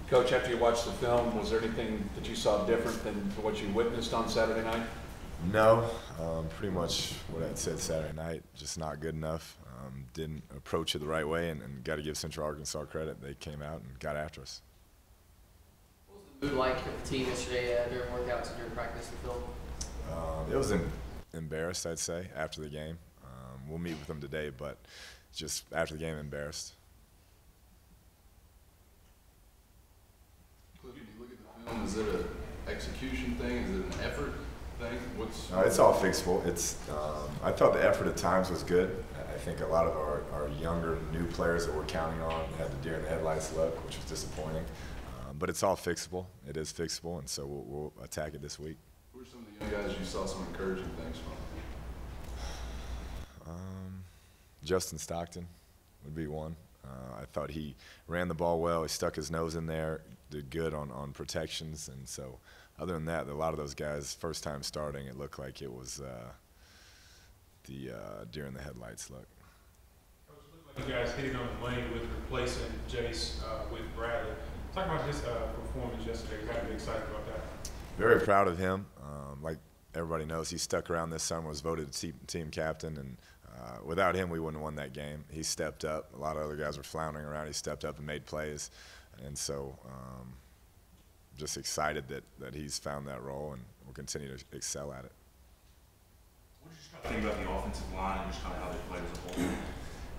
Coach, after you watched the film, was there anything that you saw different than what you witnessed on Saturday night? No, pretty much what I said Saturday night, just not good enough. Didn't approach it the right way, and got to give Central Arkansas credit. They came out and got after us. What was the mood like with the team yesterday during workouts and during practice and film? It was embarrassed, I'd say, after the game. We'll meet with them today, but just after the game, embarrassed. Kliff, when you look at the film, is it an execution thing? Is it an effort thing? It's all fixable. I thought the effort at times was good. I think a lot of our younger, new players that we're counting on had the deer in the headlights look, which was disappointing. But it's all fixable. It is fixable, and so we'll attack it this week. Who are some of the young guys you saw some encouraging things from? Justin Stockton would be one. I thought he ran the ball well. He stuck his nose in there, did good on protections, and so other than that, a lot of those guys, first time starting, it looked like it was the deer in the headlights look. Coach, it looked like you guys hit it on the money with replacing Jace with Bradley. Talk about his performance yesterday. Got to be excited about that. Very proud of him. Like everybody knows, he stuck around this summer, was voted team captain, and without him, we wouldn't have won that game. He stepped up. A lot of other guys were floundering around. He stepped up and made plays, and so just excited that he's found that role and will continue to excel at it. What did you just kind of think about the offensive line and just kind of how they played as a whole?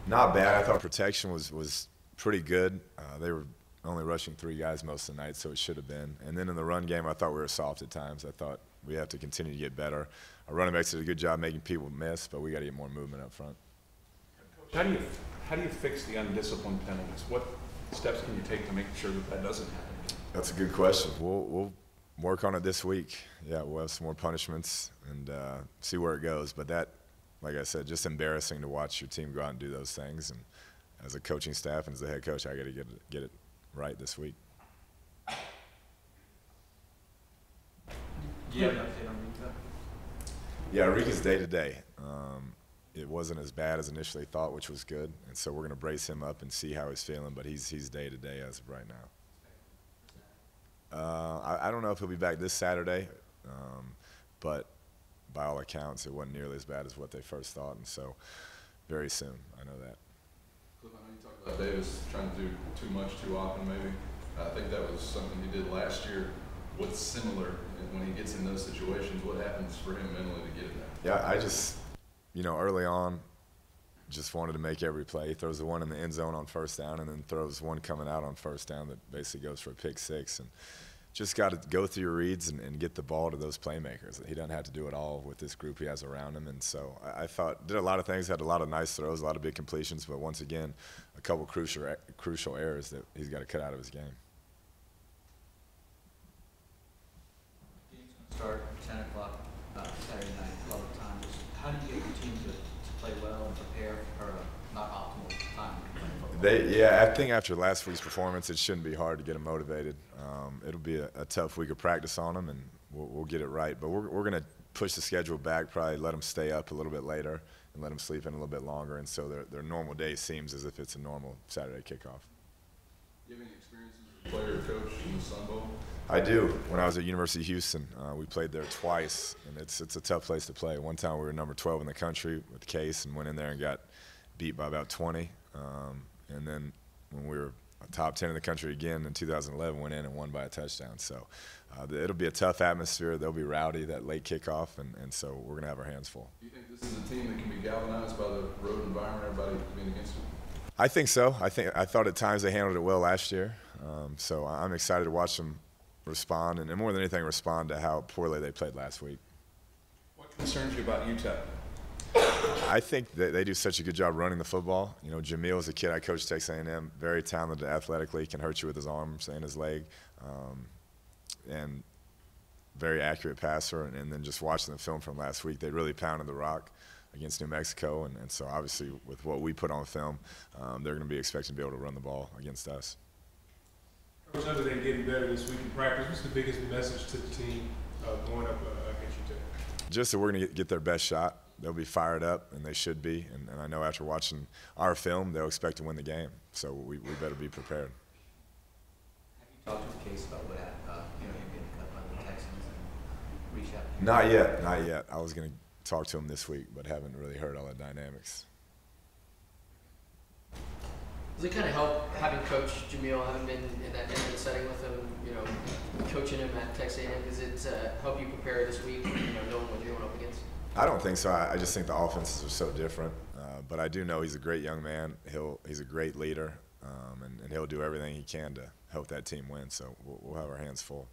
Not bad. I thought protection was pretty good. They were only rushing 3 guys most of the night, so it should have been. And then in the run game, I thought we were soft at times. I thought we have to continue to get better. Our running backs did a good job making people miss, but we got to get more movement up front. Coach, how do you fix the undisciplined penalties? What steps can you take to make sure that doesn't happen? That's a good question. We'll work on it this week. Yeah, we'll have some more punishments and see where it goes. But that, like I said, just embarrassing to watch your team go out and do those things. And as a coaching staff and as the head coach, I got to get it right this week. Do you have an update on Rika? Yeah, Rika's day to day. It wasn't as bad as initially thought, which was good. And so we're going to brace him up and see how he's feeling. But he's day to day as of right now. I don't know if he'll be back this Saturday, but by all accounts, it wasn't nearly as bad as what they first thought, and so very soon. I know that. Kliff, I know you talked about Davis trying to do too much too often, maybe. I think that was something he did last year. What's similar when he gets in those situations? What happens for him mentally to get in there? Yeah, I just, early on, just wanted to make every play. He throws the one in the end zone on first down and then throws one coming out on first down that basically goes for a pick 6. And just got to go through your reads and get the ball to those playmakers. He doesn't have to do it all with this group he has around him. And so I thought, did a lot of things, had a lot of nice throws, a lot of big completions, but once again, a couple crucial errors that he's got to cut out of his game. Game's going to start at 10 o'clock Saturday night, a lot of times. How do you get your team to play well and prepare for a not optimal time? I think after last week's performance, it shouldn't be hard to get them motivated. It'll be a tough week of practice on them, and we'll get it right. But we're going to push the schedule back, probably let them stay up a little bit later and let them sleep in a little bit longer, and so their normal day seems as if it's a normal Saturday kickoff. Do you have any experiences as a player or coach in the Sun Bowl? I do. When I was at University of Houston, we played there twice, and it's a tough place to play. One time we were number 12 in the country with Case and went in there and got beat by about 20. And then when we were top 10 in the country again in 2011, went in and won by a touchdown. So it'll be a tough atmosphere. They'll be rowdy, that late kickoff, and so we're going to have our hands full. Do you think this is a team that can be galvanized by the road environment, everybody being against them? I think so. I thought at times they handled it well last year. So I'm excited to watch them respond, and more than anything, respond to how poorly they played last week. What concerns you about UTEP? I think that they do such a good job running the football. Jamil is a kid I coached at Texas A&M, very talented athletically, can hurt you with his arms and his leg, and very accurate passer. And then just watching the film from last week, they really pounded the rock against New Mexico. And so obviously with what we put on film, they're going to be expecting to be able to run the ball against us. Coach, other than getting better this week in practice, what's the biggest message to the team going up against UTEP? Just that we're going to get their best shot. They'll be fired up, and they should be. And I know after watching our film, they'll expect to win the game. So we better be prepared. Have you Talk to Case about what happened, him getting cut by the Texans and reach out to him. Not yet, not yet. I was going to talk to him this week, but haven't really heard all the dynamics. Does it kind of help having Coach Jamil, having been in that intimate setting with him, coaching him at Texas A&M? Does it help you prepare this week, knowing what you're going up against? I don't think so. I just think the offenses are so different. But I do know he's a great young man. He's a great leader, and he'll do everything he can to help that team win. So we'll have our hands full.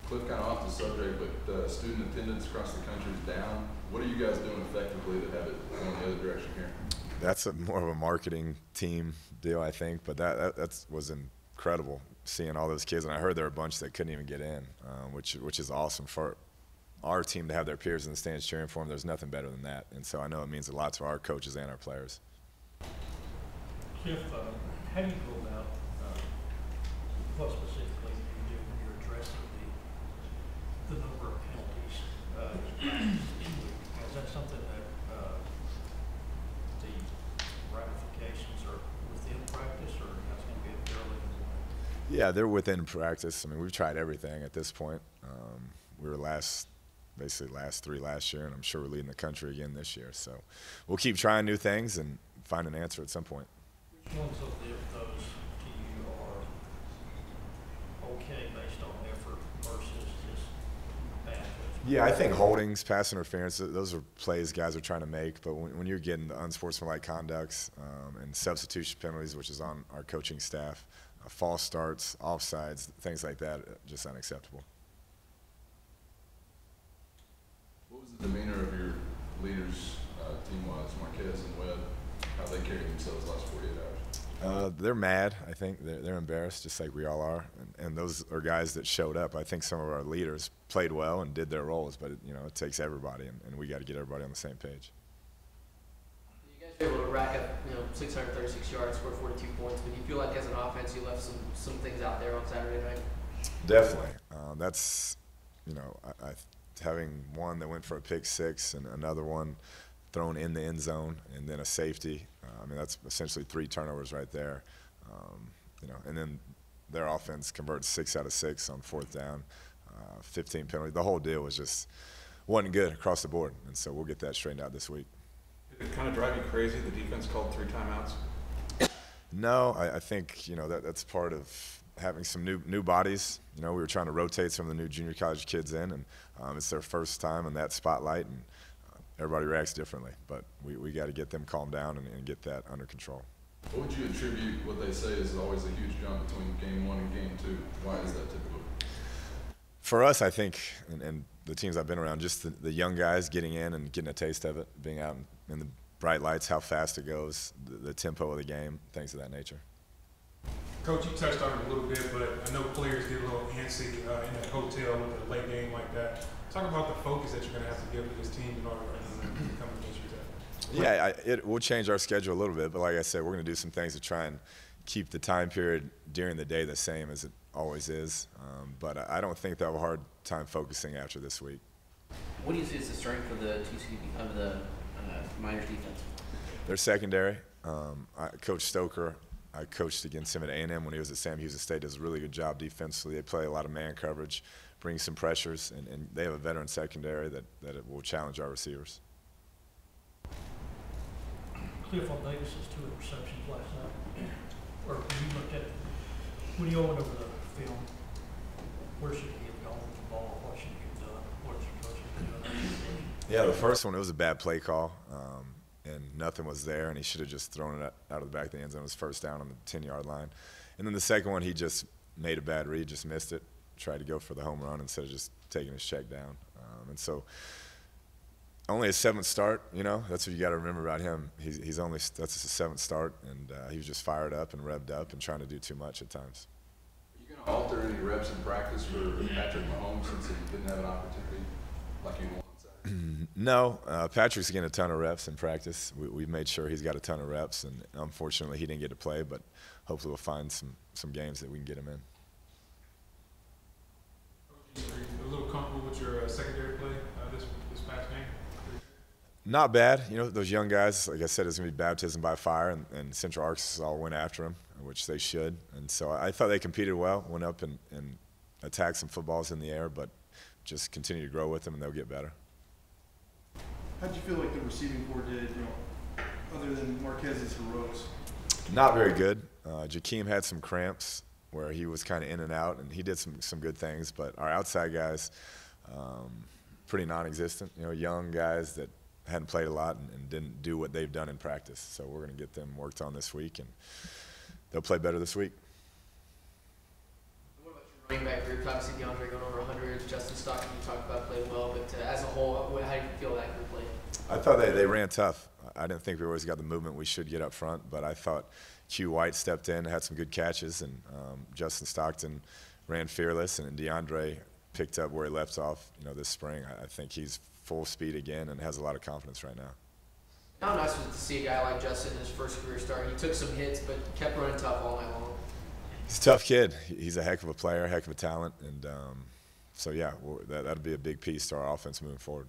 Kliff, kind of off the subject, but student attendance across the country is down. What are you guys doing effectively to have it going the other direction here? That's more of a marketing team deal, I think. But that was incredible, seeing all those kids. And I heard there were a bunch that couldn't even get in, which is awesome for our team to have their peers in the stands cheering for them. There's nothing better than that. And so I know it means a lot to our coaches and our players. Kliff, how do you go about what specifically do you do when you're addressing the number of penalties? Is that something that the ramifications are within practice, or that's going to be a fairly? Yeah, they're within practice. I mean, we've tried everything at this point. We were basically last three last year, and I'm sure we're leading the country again this year. So we'll keep trying new things and find an answer at some point. Which ones of those to you are okay based on effort versus just bad judgment? Yeah, I think holdings, pass interference, those are plays guys are trying to make. But when you're getting the unsportsmanlike conducts and substitution penalties, which is on our coaching staff, false starts, offsides, things like that, just unacceptable. What was the demeanor of your leaders, team-wise, Marquez and Webb, how they carried themselves the last 48 hours? They're mad, I think. They're embarrassed, just like we all are. And those are guys that showed up. I think some of our leaders played well and did their roles, but it takes everybody, and we got to get everybody on the same page. You guys were able to rack up, 636 yards, score 42 points, but do you feel like as an offense you left some things out there on Saturday night? Definitely. That's, having one that went for a pick six and another one thrown in the end zone and then a safety. That's essentially 3 turnovers right there. And then their offense converts 6 out of 6 on 4th down, 15 penalty. The whole deal wasn't good across the board, and so we'll get that straightened out this week. Did it kind of drive you crazy, the defense called 3 timeouts? No, I think that's part of having some new bodies. We were trying to rotate some of the new junior college kids in, and it's their first time in that spotlight, and everybody reacts differently. But we got to get them calmed down and get that under control. What would you attribute what they say is always a huge jump between game 1 and game 2? Why is that typical? For us, I think, and the teams I've been around, just the young guys getting in and getting a taste of it, being out in the bright lights, how fast it goes, the tempo of the game, things of that nature. Coach, you touched on it a little bit, but I know players get a little antsy in that hotel with a late game like that. Talk about the focus that you're going to have to give to this team in order for them to come against you. Yeah, it will change our schedule a little bit, but like I said, we're going to do some things to try and keep the time period during the day the same as it always is. But I don't think they'll have a hard time focusing after this week. What do you see as the strength of the Miners defense? They're secondary. Coach Stoker, I coached against him at A&M when he was at Sam Houston State, does a really good job defensively. They play a lot of man coverage, bring some pressures, and they have a veteran secondary that it will challenge our receivers. Kliff, on Davis's 2 interceptions last night, or when you went over the film, where should he have gone with the ball? What should he have done? What should coach have done? Yeah, the first one, it was a bad play call, and nothing was there, and he should have just thrown it out of the back of the end zone. It was first down on the 10-yard line. And then the second one, he just made a bad read, just missed it, tried to go for the home run instead of just taking his check down. And so only a 7th start, that's what you got to remember about him. That's his 7th start, and he was just fired up and revved up and trying to do too much at times. Are you going to alter any reps in practice for Patrick Mahomes since he didn't have an opportunity like you wanted? No, Patrick's getting a ton of reps in practice. We've made sure he's got a ton of reps, and unfortunately he didn't get to play, but hopefully we'll find some games that we can get him in. Are you a little comfortable with your secondary play this past game? Not bad. You know, those young guys, like I said, it's going to be baptism by fire, and Central Arkansas went after them, which they should. And so I thought they competed well, went up and attacked some footballs in the air, but just continue to grow with them, and they'll get better. How'd you feel like the receiving corps did, other than Marquez's heroics? Not very good. Jakeem had some cramps where he was kind of in and out, and he did some good things, but our outside guys, pretty non-existent. You know, young guys that hadn't played a lot and didn't do what they've done in practice. So we're going to get them worked on this week, and they'll play better this week. What about your running back group? Obviously, DeAndre going over 100. Justin Stockton, you talked about played well, but as a whole, how do you feel that group played? I thought they ran tough. I didn't think we always got the movement we should get up front, but I thought Q White stepped in, had some good catches, and Justin Stockton ran fearless, and DeAndre picked up where he left off, this spring. I think he's full speed again and has a lot of confidence right now. How nice was it to see a guy like Justin in his first career start? He took some hits, but kept running tough all night long. He's a tough kid. He's a heck of a player, heck of a talent, and so yeah, that'll be a big piece to our offense moving forward.